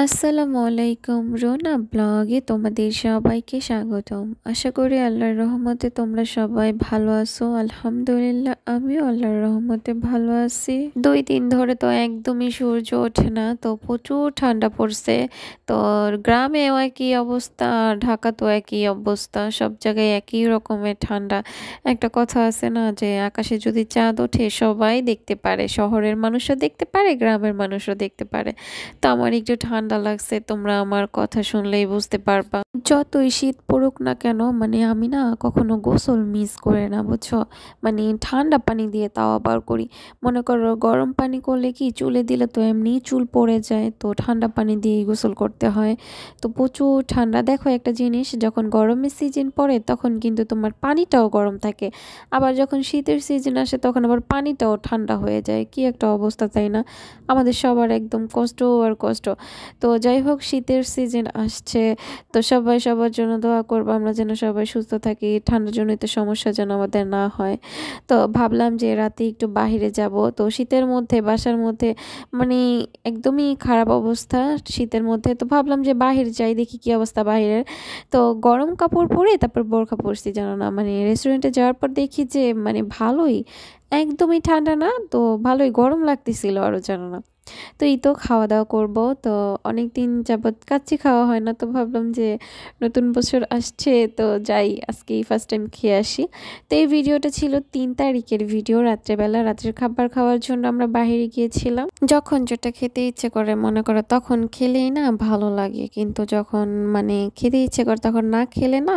আসসালামু আলাইকুম রোনা ব্লগে তোমাদের সবাইকে স্বাগতম। আশা করি আল্লাহর রহমতে তোমরা সবাই ভালো আছো। আলহামদুলিল্লাহ আমিও আল্লাহর রহমতে ভালো আছি। 2 দিন ধরে তো একদমই সূর্য ওঠে না, তো প্রচুর ঠান্ডা পড়ছে। তো গ্রামেও একই অবস্থা, ঢাকা তো একই অবস্থা, সব জায়গায় একই রকমের ঠান্ডা। একটা কথা আছে না যে আকাশে যদি চাঁদ ওঠে সবাই দেখতে পারে, শহরের মানুষও দেখতে পারে, গ্রামের মানুষও দেখতে পারে। তো আমার একটু ঠান্ডা লাগছে, তোমরা আমার কথা শুনলেই বুঝতে পারবা। যতই শীত পড়ুক না কেন, মানে আমি না কখনো গোসল মিস করে না, বুঝছো। মানে ঠান্ডা পানি দিয়ে তাও আবার করি। মনে করো গরম পানি করলে কি চুলে দিলে তো এমনি চুল পড়ে যায়, তো ঠান্ডা পানি দিয়েই গোসল করতে হয়। তো প্রচুর ঠান্ডা। দেখো একটা জিনিস, যখন গরমের সিজন পড়ে তখন কিন্তু তোমার পানিটাও গরম থাকে, আবার যখন শীতের সিজন আসে তখন আবার পানিটাও ঠান্ডা হয়ে যায়। কি একটা অবস্থা, তাই না? আমাদের সবার একদম কষ্ট আর কষ্ট। তো যাই হোক, শীতের সিজন আসছে, তো সবাই সবার জন্য দোয়া করবো, আমরা যেন সবাই সুস্থ থাকি, ঠান্ডার জনিত সমস্যা যেন আমাদের না হয়। তো ভাবলাম যে রাতে একটু বাহিরে যাব। তো শীতের মধ্যে বাসার মধ্যে মানে একদমই খারাপ অবস্থা শীতের মধ্যে। তো ভাবলাম যে বাহিরে যাই, দেখি কি অবস্থা বাহিরের। তো গরম কাপড় পরে তারপর বোরখা পরছি, জানো না, মানে রেস্টুরেন্টে যাওয়ার পর দেখি যে মানে ভালোই, একদমই ঠান্ডা না, তো ভালোই গরম লাগতেছিল আরো, জানো না। তো এই তো খাওয়া দাওয়া করব। তো অনেক দিন যাবৎ কাচ্চি খাওয়া হয় না, তো ভাবলাম যে নতুন বছর আসছে তো যাই, আজকেই ফার্স্ট টাইম খেয়ে আসি। তো এই ভিডিওটা ছিল 3 তারিখের ভিডিও, রাত্রেবেলা রাতের খাবার খাওয়ার জন্য আমরা বাইরে গিয়েছিলাম। যখন যেটা খেতে ইচ্ছে করে মনে করো তখন খেলেই না ভালো লাগে, কিন্তু যখন মানে খেতে ইচ্ছে করে তখন না খেলে না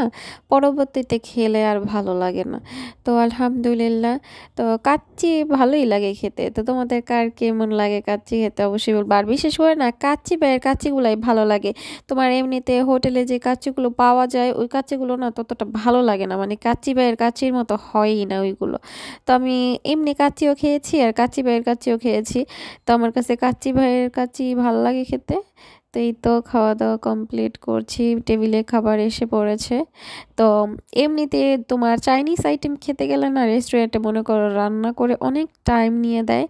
পরবর্তীতে খেলে আর ভালো লাগে না। তো আলহামদুলিল্লাহ, তো কাচ্চি ভালোই লাগে খেতে। তো তোমাদের কার কেমন লাগে কাচ্চি খেতে অবশ্যই বলবো। আর বিশেষ করে না কাচ্চি ভাইয়ের কাচ্চিগুলাই ভালো লাগে। তোমার এমনিতে হোটেলে যে কাচ্চিগুলো পাওয়া যায় ওই কাচ্চিগুলো না ততটা ভালো লাগে না, মানে কাচ্চি ভাইয়ের কাচ্চির মতো হয়ই না ওইগুলো। তো আমি এমনি কাচ্চিও খেয়েছি আর কাচ্চি ভাইয়ের কাচ্চিও খেয়েছি, তো আমার কাছে কাচ্চি ভাইয়ের কাচ্চি ভালো লাগে খেতে। তো এই তো খাওয়া দাওয়া কমপ্লিট করছি, টেবিলে খাবার এসে পড়েছে। তো এমনিতে তোমার চাইনিজ আইটেম খেতে গেলে না রেস্টুরেন্টে মনে করো রান্না করে অনেক টাইম নিয়ে দেয়।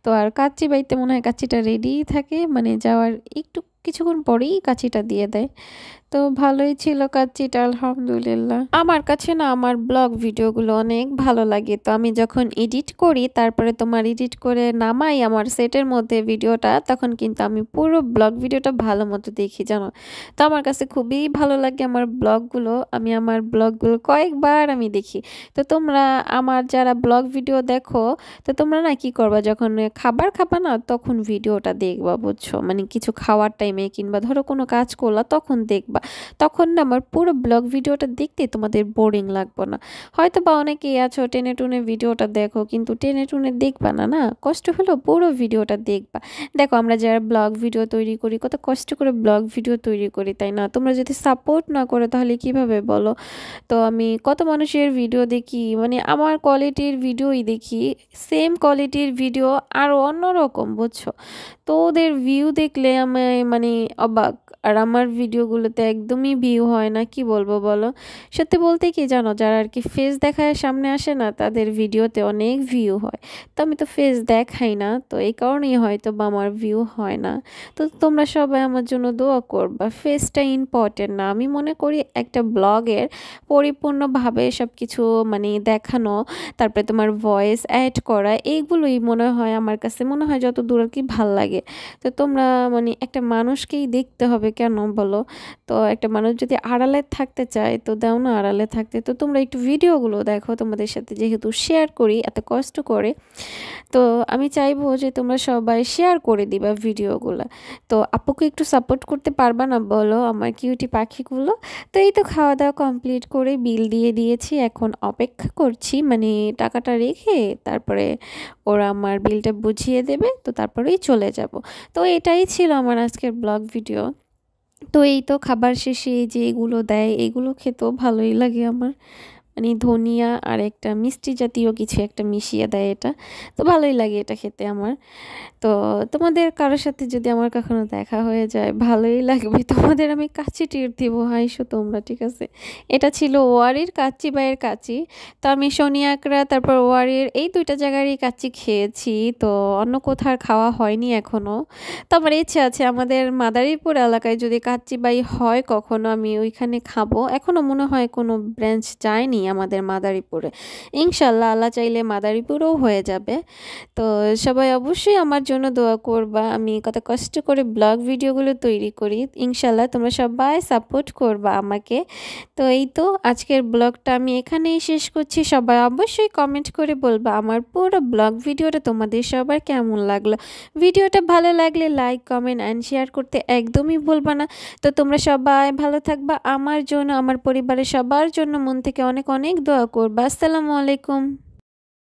তো আর কাচ্চি বাইতে মনে হয় কাচ্চিটা রেডিই থাকে, মানে যাওয়ার একটু কিছুক্ষণ পরেই কাচ্চিটা দিয়ে দেয়। তো ভালোই ছিল কাচ্চিটা, আলহামদুলিল্লাহ। আমার কাছে না আমার ব্লগ ভিডিওগুলো অনেক ভালো লাগে। তো আমি যখন এডিট করি, তারপরে তোমার এডিট করে নামাই আমার সেটের মধ্যে ভিডিওটা, তখন কিন্তু আমি পুরো ব্লগ ভিডিওটা ভালো মতো দেখি, জানো। তো আমার কাছে খুবই ভালো লাগে আমার ব্লগগুলো, আমি আমার ব্লগগুলো কয়েকবার আমি দেখি। তো তোমরা আমার যারা ব্লগ ভিডিও দেখো, তো তোমরা না কি করবা, যখন খাবার খাবা না তখন ভিডিওটা দেখবা, বুঝছো, মানে কিছু খাওয়ার টাইমে কিংবা ধরো কোনো কাজ করলা তখন দেখবা। তখন না আমার পুরো ব্লগ ভিডিওটা দেখতে তোমাদের বোরিং লাগবে না। হয়তো বা অনেকেই আছো টেনে টুনে ভিডিওটা দেখো, কিন্তু টেনে টুনে দেখবা না, না কষ্ট হলেও পুরো ভিডিওটা দেখবা। দেখো আমরা যারা ব্লগ ভিডিও তৈরি করি কত কষ্ট করে ব্লগ ভিডিও তৈরি করি, তাই না? তোমরা যদি সাপোর্ট না করো তাহলে কিভাবে বলো? তো আমি কত মানুষের ভিডিও দেখি, মানে আমার কোয়ালিটির ভিডিওই দেখি, সেম কোয়ালিটির ভিডিও আরও অন্যরকম, বুঝছো। তো ওদের ভিউ দেখলে আমি মানে অবাক, আর আমার ভিডিওগুলোতে একদমই ভিউ হয় না, কি বলবো বলো। সত্যি বলতে কি জানো, যারা আর কি ফেস দেখায় সামনে আসে না তাদের ভিডিওতে অনেক ভিউ হয়। তো আমি তো ফেস দেখাই না, তো এই কারণেই হয়তো বা আমার ভিউ হয় না। তো তোমরা সবাই আমার জন্য দোয়া করবা, ফেসটা ইম্পর্টেন্ট না। আমি মনে করি একটা ব্লগের পরিপূর্ণভাবে সব কিছু মানে দেখানো, তারপরে তোমার ভয়েস অ্যাড করা, এইগুলোই মনে হয় আমার কাছে মনে হয় যত দূর আর কি ভাল লাগে। তো তোমরা মানে একটা মানুষকেই দেখতে হবে কেন বলো? তো একটা মানুষ যদি আড়ালে থাকতে চায় তো দাও না আড়ালে থাকতে। তো তোমরা একটু ভিডিওগুলো দেখো, তোমাদের সাথে যেহেতু শেয়ার করি এত কষ্ট করে, তো আমি চাইবো যে তোমরা সবাই শেয়ার করে দিবা ভিডিওগুলো। তো আপুকে একটু সাপোর্ট করতে পারবা না বলো, আমার কিউটি পাখিগুলো? তো এই তো খাওয়া দাওয়া কমপ্লিট করে বিল দিয়ে দিয়েছি, এখন অপেক্ষা করছি মানে টাকাটা রেখে তারপরে ওরা আমার বিলটা বুঝিয়ে দেবে, তো তারপরেই চলে যাব। তো এটাই ছিল আমার আজকের ব্লগ ভিডিও। তো এই তো খাবার শেষে এই যে এগুলো দেয় এগুলো খেতেও ভালোই লাগে আমার, মানে ধনিয়া আর একটা মিষ্টি জাতীয় কিছু একটা মিশিয়ে দেয় এটা। তো ভালোই লাগে এটা খেতে আমার। তো তোমাদের কারোর সাথে যদি আমার কখনো দেখা হয়ে যায় ভালোই লাগবে, তোমাদের আমি কাচ্চি ট্রিট দিব, হাইসো তোমরা, ঠিক আছে? এটা ছিল ওয়ারির কাচ্চি বাইয়ের কাচ্চি। তো আমি শনিয়াকড়া তারপর ওয়ারির এই দুইটা জায়গারই কাচ্চি খেয়েছি, তো অন্য কোথাও খাওয়া হয়নি এখনও। তো আমার ইচ্ছে আছে আমাদের মাদারীপুর এলাকায় যদি কাচ্চি বাই হয় কখনো আমি ওইখানে খাবো। এখনও মনে হয় কোনো ব্রাঞ্চ যায়নি আমাদের মাদারীপুরে। ইনশাল্লাহ আল্লাহ চাইলে মাদারীপুরেও হয়ে যাবে। তো সবাই অবশ্যই আমার জন্য দোয়া করবা, আমি কত কষ্ট করে ব্লগ ভিডিওগুলো তৈরি করি। ইনশাল্লাহ তোমরা সবাই সাপোর্ট করবা আমাকে। তো এই তো আজকের ব্লগটা আমি এখানেই শেষ করছি। সবাই অবশ্যই কমেন্ট করে বলবা আমার পুরো ব্লগ ভিডিওটা তোমাদের সবার কেমন লাগলো। ভিডিওটা ভালো লাগলে লাইক কমেন্ট অ্যান্ড শেয়ার করতে একদমই ভুলবা না। তো তোমরা সবাই ভালো থাকবা, আমার জন্য আমার পরিবারের সবার জন্য মন থেকে অনেক অনেক দোয়া করবা। আসসালামু আলাইকুম।